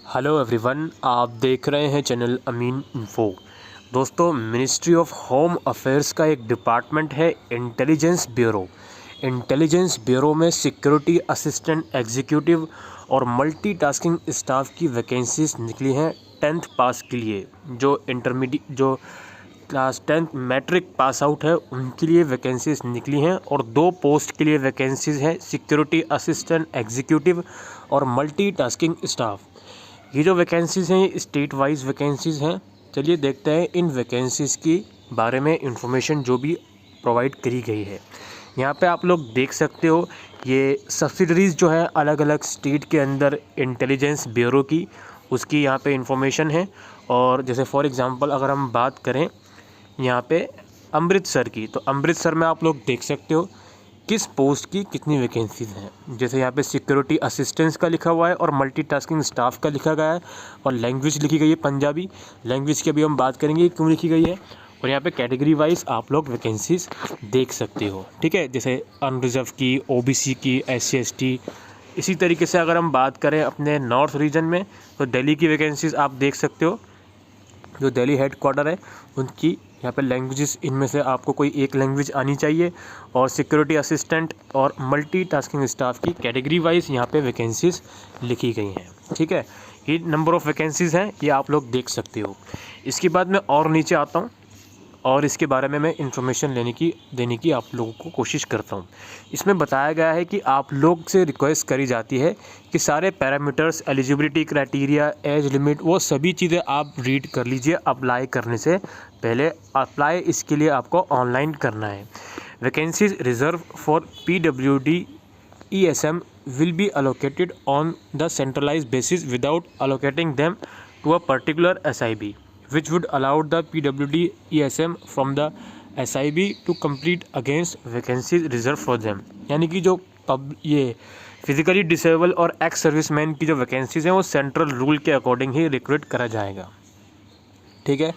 Hello everyone, आप देख रहे हैं चैनल अमीन इन्फो। दोस्तों, मिनिस्ट्री ऑफ होम अफेयर्स का एक डिपार्टमेंट है इंटेलिजेंस ब्यूरो। इंटेलिजेंस ब्यूरो में सिक्योरिटी असिस्टेंट एग्जीक्यूटिव और मल्टीटास्किंग स्टाफ की वैकेंसीज निकली हैं 10th पास के लिए। जो class 10th matric pass out है उनके लिए वैकेंसीज निकली हैं और 2 पोस्ट के लिए वैकेंसीज हैं, सिक्योरिटी असिस्टेंट एग्जीक्यूटिव और मल्टीटास्किंग स्टाफ। ये जो वैकेंसीज़ हैं ये स्टेट वाइज वैकेंसीज़ हैं। चलिए देखते हैं इन वैकेंसीज़ की बारे में इंफॉर्मेशन जो भी प्रोवाइड करी गई है। यहाँ पे आप लोग देख सकते हो, ये सब्सिडरीज़ जो है अलग अलग स्टेट के अंदर इंटेलिजेंस ब्यूरो की, उसकी यहाँ पे इंफॉर्मेशन है। और जैसे फॉर एग्ज़ाम्पल अगर हम बात करें यहाँ पे अमृतसर की, तो अमृतसर में आप लोग देख सकते हो किस पोस्ट की कितनी वैकेंसीज़ हैं। जैसे यहाँ पे सिक्योरिटी असिस्टेंस का लिखा हुआ है और मल्टीटास्किंग स्टाफ का लिखा गया है और लैंग्वेज लिखी गई है पंजाबी। लैंग्वेज की अभी हम बात करेंगे क्यों लिखी गई है। और यहाँ पे कैटेगरी वाइज आप लोग वैकेंसीज़ देख सकते हो, ठीक है। जैसे अनरिजर्व की, ओबीसी की, SC ST। इसी तरीके से अगर हम बात करें अपने नॉर्थ रीजन में, तो दिल्ली की वैकेंसीज़ आप देख सकते हो। जो दिल्ली हेड क्वार्टर है उनकी यहाँ पे लैंग्वेजेस, इनमें से आपको कोई एक लैंग्वेज आनी चाहिए। और सिक्योरिटी असिस्टेंट और मल्टीटास्किंग स्टाफ की कैटेगरी वाइज यहाँ पे वैकेंसीज़ लिखी गई हैं, ठीक है। ये नंबर ऑफ़ वैकेंसीज़ हैं, ये आप लोग देख सकते हो। इसके बाद मैं और नीचे आता हूँ और इसके बारे में मैं इंफॉर्मेशन देने की आप लोगों को कोशिश करता हूँ। इसमें बताया गया है कि आप लोग से रिक्वेस्ट करी जाती है कि सारे parameters, eligibility criteria, age limit, वो सभी चीज़ें आप रीड कर लीजिए अप्लाई करने से पहले। अप्लाई इसके लिए आपको ऑनलाइन करना है। Vacancies reserve for PWD ESM will be allocated on the centralized basis without allocating them to a particular SIB, which would allow the PWD ESM from the SIB to compete against vacancies reserved for them। यानी कि जो ये physically disable और ex serviceman की जो vacancies हैं वो central rule के अकॉर्डिंग ही रिक्रूट करा जाएगा, ठीक है।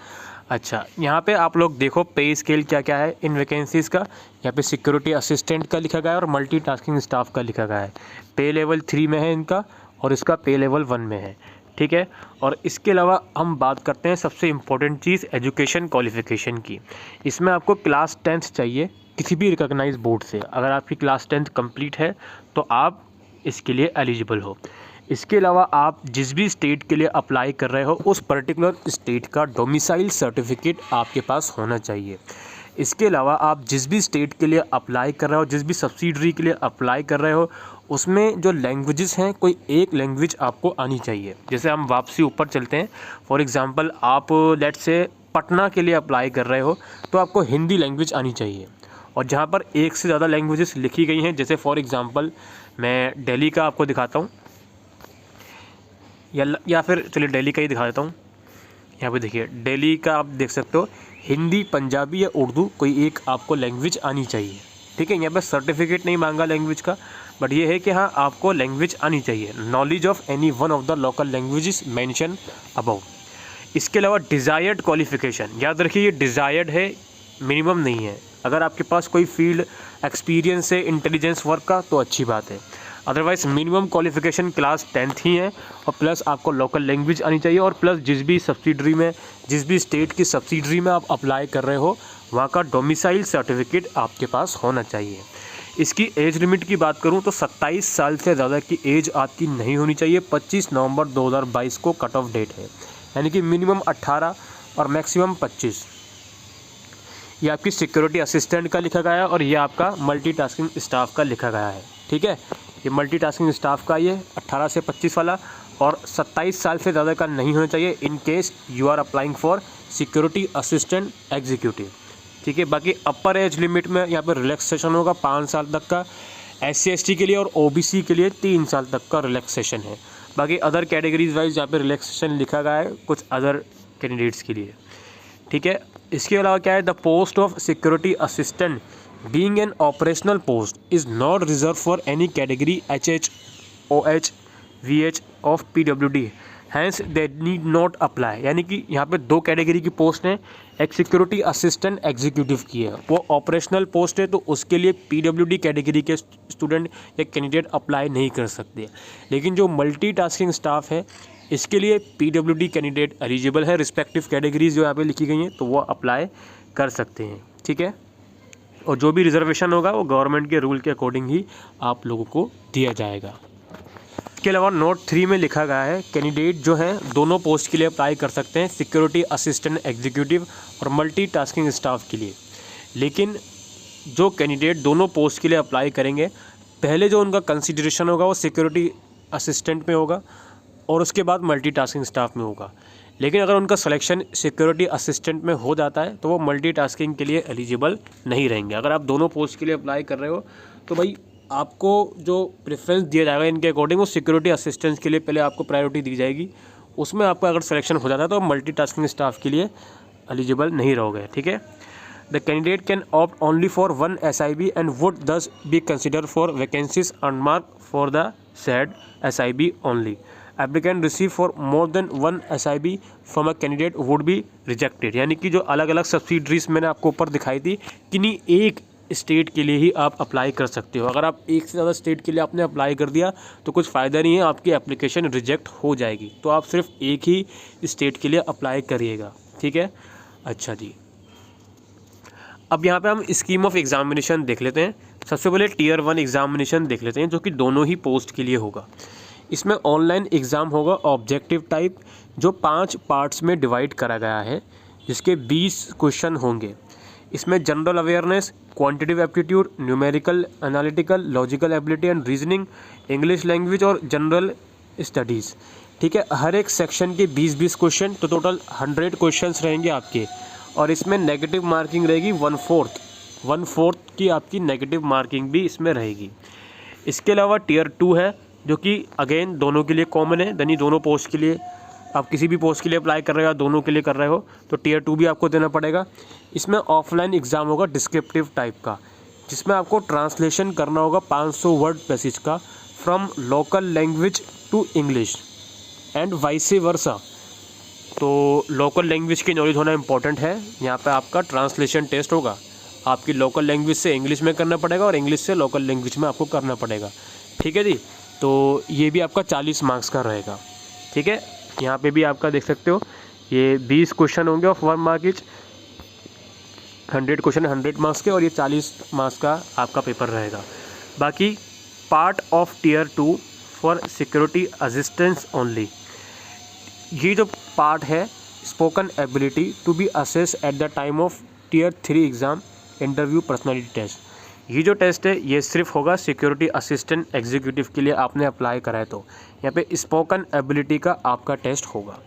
अच्छा, यहाँ पे आप लोग देखो पे स्केल क्या क्या है इन वैकेंसीज़ का। यहाँ पे सिक्योरिटी असिस्टेंट का लिखा गया है और मल्टीटास्किंग स्टाफ का लिखा गया है। पे लेवल 3 में है इनका और इसका पे लेवल 1 में है, ठीक है। और इसके अलावा हम बात करते हैं सबसे इम्पोर्टेंट चीज़ एजुकेशन क्वालिफ़िकेशन की। इसमें आपको क्लास 10th चाहिए किसी भी रिकॉग्नाइज बोर्ड से। अगर आपकी क्लास 10th कंप्लीट है तो आप इसके लिए एलिजिबल हो। इसके अलावा आप जिस भी स्टेट के लिए अप्लाई कर रहे हो उस पर्टिकुलर स्टेट का डोमिसाइल सर्टिफिकेट आपके पास होना चाहिए। इसके अलावा आप जिस भी स्टेट के लिए अप्लाई कर रहे हो, जिस भी सब्सिडरी के लिए अप्लाई कर रहे हो, उसमें जो लैंग्वेजेस हैं कोई एक लैंग्वेज आपको आनी चाहिए। जैसे हम वापसी ऊपर चलते हैं, फॉर एग्ज़ाम्पल आप लेट्स से पटना के लिए अप्लाई कर रहे हो तो आपको हिंदी लैंग्वेज आनी चाहिए। और जहाँ पर एक से ज़्यादा लैंग्वेजेस लिखी गई हैं, जैसे फॉर एग्ज़ाम्पल मैं दिल्ली का आपको दिखाता हूँ, या फिर चलिए दिल्ली का ही दिखा देता हूँ। यहाँ पे देखिए दिल्ली का आप देख सकते हो, हिंदी, पंजाबी या उर्दू कोई एक आपको लैंग्वेज आनी चाहिए, ठीक है। यहाँ पे सर्टिफिकेट नहीं मांगा लैंग्वेज का, बट ये है कि हाँ आपको लैंग्वेज आनी चाहिए। Knowledge of any one of the local languages mention above. इसके अलावा डिज़ायर्ड क्वालिफ़िकेशन, याद रखिए ये डिज़ायर्ड है, मिनिमम नहीं है। अगर आपके पास कोई फील्ड एक्सपीरियंस है इंटेलिजेंस वर्क का तो अच्छी बात है, otherwise minimum qualification class 10th ही है। और प्लस आपको लोकल लैंग्वेज आनी चाहिए और प्लस जिस भी सब्सिडरी में, जिस भी स्टेट की सब्सिडरी में आप अप्लाई कर रहे हो वहाँ का डोमिसाइल सर्टिफिकेट आपके पास होना चाहिए। इसकी एज लिमिट की बात करूँ तो 27 साल से ज़्यादा की एज आपकी नहीं होनी चाहिए। 25 नवंबर 2022 को कट ऑफ डेट है, यानी कि मिनिमम 18 और मैक्सिमम 25। ये आपकी सिक्योरिटी असिस्टेंट का लिखा गया है और ये आपका मल्टीटास्किंग स्टाफ का लिखा गया है, ठीक है। ये मल्टीटास्किंग स्टाफ का ये 18 से 25 वाला और 27 साल से ज़्यादा का नहीं होना चाहिए in case you are applying for security assistant executive, ठीक है। बाकी अपर एज लिमिट में यहाँ पर रिलैक्सेशन होगा 5 साल तक का SC ST के लिए, और OBC के लिए 3 साल तक का रिलैक्सेशन है। बाकी अदर कैटेगरीज वाइज यहाँ पर रिलैक्सेशन लिखा गया है कुछ अदर कैंडिडेट्स के लिए, ठीक है। इसके अलावा क्या है, the post of security assistant being an operational post is not reserved for any category HH, OH, VH of PWD, hence they need not apply। यानी कि यहाँ पे 2 कैटेगरी की पोस्ट हैं, एक सिक्योरिटी असिस्टेंट एग्जीक्यूटिव की है, वो ऑपरेशनल पोस्ट है तो उसके लिए PWD कैटेगरी के स्टूडेंट या कैंडिडेट अप्लाई नहीं कर सकते। लेकिन जो मल्टीटास्किंग स्टाफ है इसके लिए PWD कैंडिडेट एलिजिबल है, रिस्पेक्टिव कैटेगरीज जो यहाँ पे लिखी गई हैं तो वो अप्लाई कर सकते हैं, ठीक है। और जो भी रिजर्वेशन होगा वो गवर्नमेंट के रूल के अकॉर्डिंग ही आप लोगों को दिया जाएगा। इसके अलावा नोट 3 में लिखा गया है कैंडिडेट जो हैं दोनों पोस्ट के लिए अप्लाई कर सकते हैं, सिक्योरिटी असिस्टेंट एग्जीक्यूटिव और मल्टीटास्किंग स्टाफ के लिए। लेकिन जो कैंडिडेट दोनों पोस्ट के लिए अप्लाई करेंगे, पहले जो उनका कंसिडरेशन होगा वो सिक्योरिटी असिस्टेंट में होगा और उसके बाद मल्टीटास्किंग स्टाफ में होगा। लेकिन अगर उनका सिलेक्शन सिक्योरिटी असिस्टेंट में हो जाता है तो वो मल्टीटास्किंग के लिए एलिजिबल नहीं रहेंगे। अगर आप दोनों पोस्ट के लिए अप्लाई कर रहे हो तो भाई आपको जो प्रेफरेंस दिया जाएगा इनके अकॉर्डिंग वो सिक्योरिटी असिस्टेंस के लिए पहले आपको प्रायोरिटी दी जाएगी। उसमें आपका अगर सिलेक्शन हो जाता है तो मल्टीटास्किंग स्टाफ के लिए एलिजिबल नहीं रहोगे, ठीक है। The candidate can opt only for 1 SIB and would thus be consider for vacancies unmarked for the said SIB only. Applicant receive for more than 1 SIB from a candidate would be rejected. यानी कि जो अलग अलग subsidiaries मैंने आपको ऊपर दिखाई थी, किन्हीं एक स्टेट के लिए ही आप अप्लाई कर सकते हो। अगर आप एक से ज़्यादा स्टेट के लिए आपने अप्लाई कर दिया तो कुछ फ़ायदा नहीं है, आपकी एप्लीकेशन रिजेक्ट हो जाएगी। तो आप सिर्फ एक ही स्टेट के लिए अप्लाई करिएगा, ठीक है। अच्छा जी, अब यहाँ पे हम स्कीम ऑफ एग्जामिनेशन देख लेते हैं। सबसे पहले Tier 1 एग्जामिनेशन देख लेते हैं जो कि दोनों ही पोस्ट के लिए होगा। इसमें ऑनलाइन एग्ज़ाम होगा ऑब्जेक्टिव टाइप, जो 5 पार्ट्स में डिवाइड करा गया है, जिसके 20 क्वेश्चन होंगे। इसमें general awareness, quantitative aptitude, numerical, analytical, logical ability and reasoning, English language और जनरल स्टडीज़, ठीक है। हर एक सेक्शन के 20-20 क्वेश्चन, तो टोटल 100 क्वेश्चंस रहेंगे आपके। और इसमें नेगेटिव मार्किंग रहेगी 1/4 की आपकी नेगेटिव मार्किंग भी इसमें रहेगी। इसके अलावा Tier 2 है जो कि अगेन दोनों के लिए कॉमन है, यानी दोनों पोस्ट के लिए, आप किसी भी पोस्ट के लिए अप्लाई कर रहे हो या दोनों के लिए कर रहे हो तो Tier 2 भी आपको देना पड़ेगा। इसमें ऑफलाइन एग्ज़ाम होगा डिस्क्रिप्टिव टाइप का, जिसमें आपको ट्रांसलेशन करना होगा 500 वर्ड पैसेज का from local language to English and vice versa. तो लोकल लैंग्वेज की नॉलेज होना इंपॉर्टेंट है। यहाँ पे आपका ट्रांसलेशन टेस्ट होगा, आपकी लोकल लैंग्वेज से इंग्लिश में करना पड़ेगा और इंग्लिश से लोकल लैंग्वेज में आपको करना पड़ेगा, ठीक है जी। तो ये भी आपका 40 मार्क्स का रहेगा, ठीक है। यहाँ पे भी आपका देख सकते हो ये 20 क्वेश्चन होंगे of 1 mark each, 100 question 100 marks के, और ये 40 मार्क्स का आपका पेपर रहेगा। बाकी part of Tier 2 for security assistance only, ये जो पार्ट है spoken ability to be assess at the time of Tier 3 exam interview personality test. ये जो टेस्ट है ये सिर्फ होगा सिक्योरिटी असिस्टेंट एग्जीक्यूटिव के लिए आपने अप्लाई करा है तो यहाँ पे स्पोकन एबिलिटी का आपका टेस्ट होगा।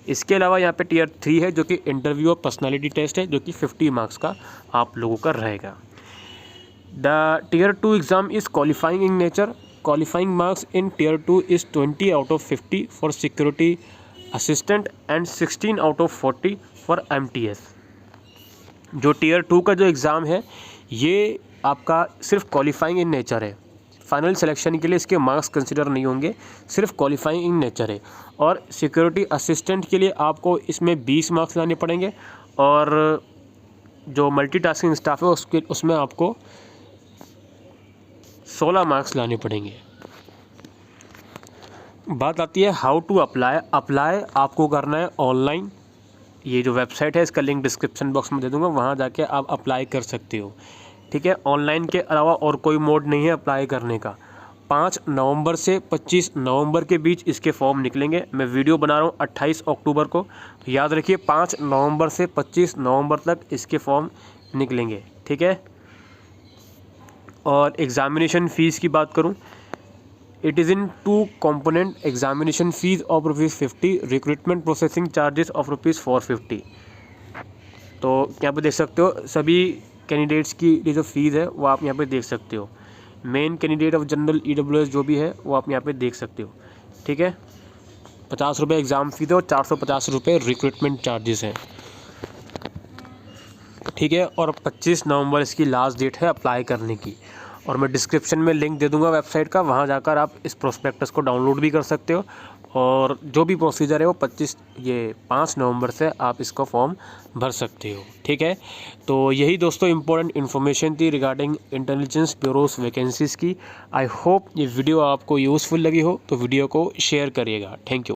इसके अलावा यहाँ पे Tier 3 है जो कि इंटरव्यू और पर्सनालिटी टेस्ट है, जो कि 50 मार्क्स का आप लोगों का रहेगा। The Tier 2 exam is qualifying in nature, qualifying marks in Tier 2 is 20 out of 50 for security assistant and 16 out of 40 for MTS। जो Tier 2 का जो एग्ज़ाम है ये आपका सिर्फ क्वालिफाइंग इन नेचर है, फाइनल सिलेक्शन के लिए इसके मार्क्स कंसिडर नहीं होंगे, सिर्फ क्वालिफाइंग इन नेचर है। और सिक्योरिटी असिस्टेंट के लिए आपको इसमें 20 मार्क्स लाने पड़ेंगे, और जो मल्टीटास्किंग स्टाफ है उसमें आपको 16 मार्क्स लाने पड़ेंगे। बात आती है हाउ टू अप्लाई। अप्लाई आपको करना है ऑनलाइन, ये जो वेबसाइट है इसका लिंक डिस्क्रिप्शन बॉक्स में दे दूंगा, वहाँ जाके आप अप्लाई कर सकते हो, ठीक है। ऑनलाइन के अलावा और कोई मोड नहीं है अप्लाई करने का। 5 नवंबर से 25 नवंबर के बीच इसके फॉर्म निकलेंगे। मैं वीडियो बना रहा हूँ 28 अक्टूबर को, तो याद रखिए 5 नवंबर से 25 नवंबर तक इसके फॉर्म निकलेंगे, ठीक है। और एग्ज़ामिनेशन फ़ीस की बात करूँ, it is in 2 component, examination fees of ₹50, recruitment processing charges of ₹450। तो यहाँ पे देख सकते हो सभी कैंडिडेट्स की ये जो फ़ीस है वो आप यहाँ पे देख सकते हो। Main candidate of general EWS जो भी है वो आप यहाँ पे देख सकते हो, ठीक है। 50 रुपये एग्ज़ाम फ़ीस है और 450 रुपये रिक्रूटमेंट चार्जेस हैं, ठीक है। और 25 नवंबर इसकी लास्ट डेट है अप्लाई करने की, और मैं डिस्क्रिप्शन में लिंक दे दूंगा वेबसाइट का, वहाँ जाकर आप इस प्रोस्पेक्टस को डाउनलोड भी कर सकते हो। और जो भी प्रोसीजर है वो 5 नवंबर से आप इसका फॉर्म भर सकते हो, ठीक है। तो यही दोस्तों इंपॉर्टेंट इन्फॉर्मेशन थी रिगार्डिंग इंटेलिजेंस ब्यूरोस वैकेंसीज़ की। आई होप ये वीडियो आपको यूज़फुल लगी हो, तो वीडियो को शेयर करिएगा। Thank you.